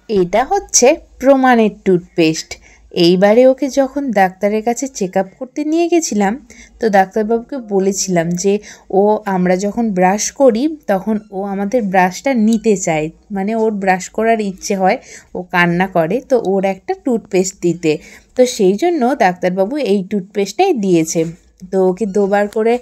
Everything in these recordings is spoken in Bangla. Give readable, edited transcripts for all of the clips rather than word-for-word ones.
এটা হচ্ছে প্রমাণের টুথপেস্ট। এইবারে ওকে যখন ডাক্তারের কাছে চেক আপ করতে নিয়ে গেছিলাম, তো ডাক্তারবাবুকে বলেছিলাম যে আমরা যখন ব্রাশ করি তখন ও আমাদের ব্রাশটা নিতে চায়, মানে ওর ব্রাশ করার ইচ্ছে হয়, ও কান্না করে, তো ওর একটা টুথপেস্ট দিতে। তো সেই জন্য ডাক্তারবাবু এই টুথপেস্টটাই দিয়েছে। তো ওকে দুবার করে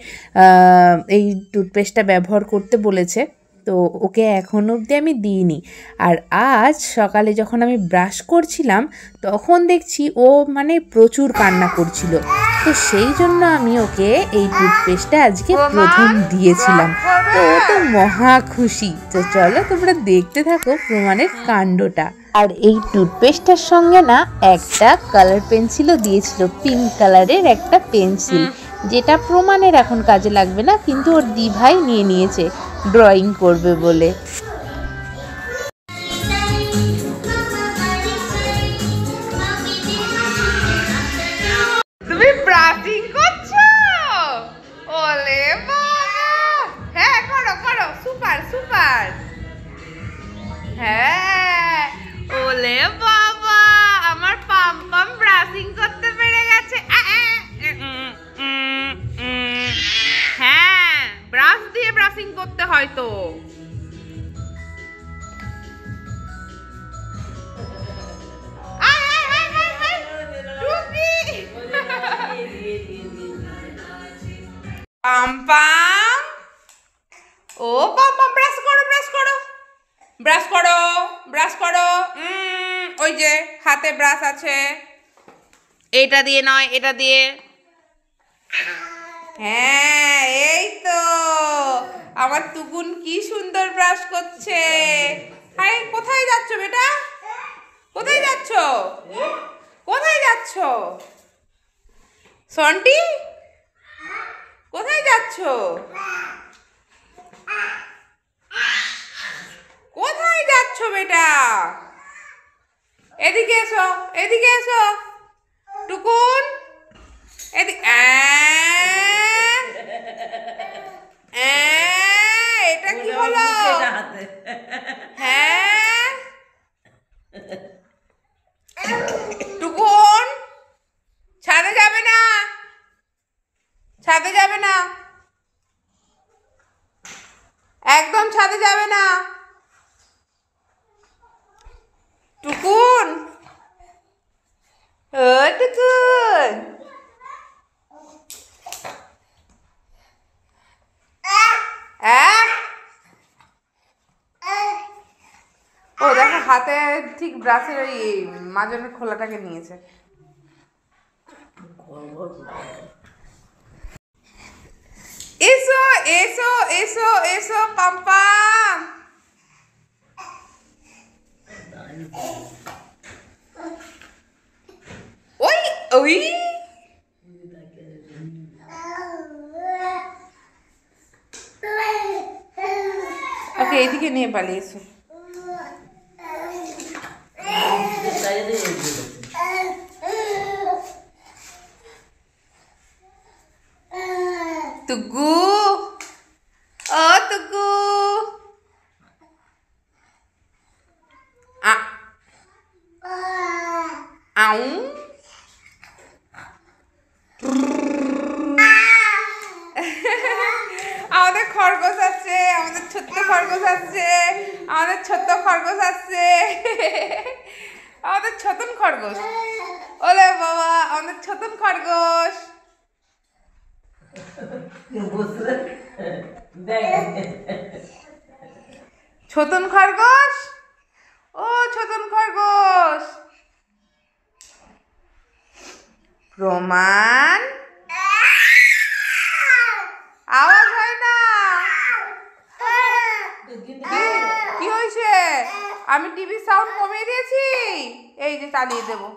এই টুথপেস্টটা ব্যবহার করতে বলেছে। তো ওকে এখন অবধি আমি দিইনি। আর আজ সকালে যখন আমি ব্রাশ করছিলাম তখন দেখছি ও মানে প্রচুর কান্না করছিল। তো সেই জন্য আমি ওকে এই টুথপেস্টটা আজকে প্রথম দিয়েছিলাম। তো ও তো মহা খুশি। তো চলো তোমরা দেখতে থাকো প্রমাণের কাণ্ডটা। আর এই টুথপেস্টটার সঙ্গে না একটা কালার পেন্সিলও দিয়েছিল, পিঙ্ক কালারের একটা পেন্সিল, যেটা প্রমাণের এখন কাজে লাগবে না, কিন্তু ওর দিভাই নিয়ে নিয়েছে ড্রয়িং করবে বলে। তুমি ব্রাশিং করছো? ওলে বাবা, হ্যাঁ করো করো, সুপার সুপার। হ্যাঁ, ওলে বাবা, আমার পাম পাম ব্রাশিং করতে পেরে গেছে। হ্যাঁ, ব্রাশ দিয়ে ব্রাশিং করতে হয় তো। পাম পাম, ও পাম পাম, ব্রাশ করো ব্রাশ করো ব্রাশ করো ব্রাশ করো। ওই যে হাতে ব্রাশ আছে, এটা দিয়ে নয়, এটা দিয়ে। হ্যাঁ, এই তো আমার টুকুন কি সুন্দর ব্রাশ করছে। হাই, কোথায় যাচ্ছ বেটা? কোথায় যাচ্ছ? কোথায় যাচ্ছ সন্টি? কোথায় যাচ্ছ? কোথায় যাচ্ছ বেটা? এদিকে এসো, এদিকে এসো টুকুন, এদিকে। এটা কি হলো? হ্যাঁ টুকুন, ছাদে যাবে না, ছাদে যাবে না, একদম ছাদে যাবে না টুকুন। ও টুকুন, ও দেখো হাতে ঠিক ব্রাশের ওই মাজনের খোলাটাকে নিয়েছে। এসো এসো এসো এসো পাম্পাম। ওই ওই ওকে এদিকে নিয়ে পালিয়েছো। তুগু, ও তুগু, আউ আমাদের খরগোশ আছে, আমাদের ছোট্ট খরগোশ আছে, আমাদের ছোট্ট খরগোশ আছে, আমাদের ছোটন খরগোশ। ওলে বাবা, আমাদের ছোটন খরগোশ। ছোটন খরগোশ, ও ছোটন খরগোশ। প্রমাণ, আওয়াজ হয় না। কি হয়েছে? আমি টিভি সাউন্ড কমিয়ে দিয়েছি, এই যে চালিয়ে দেবো।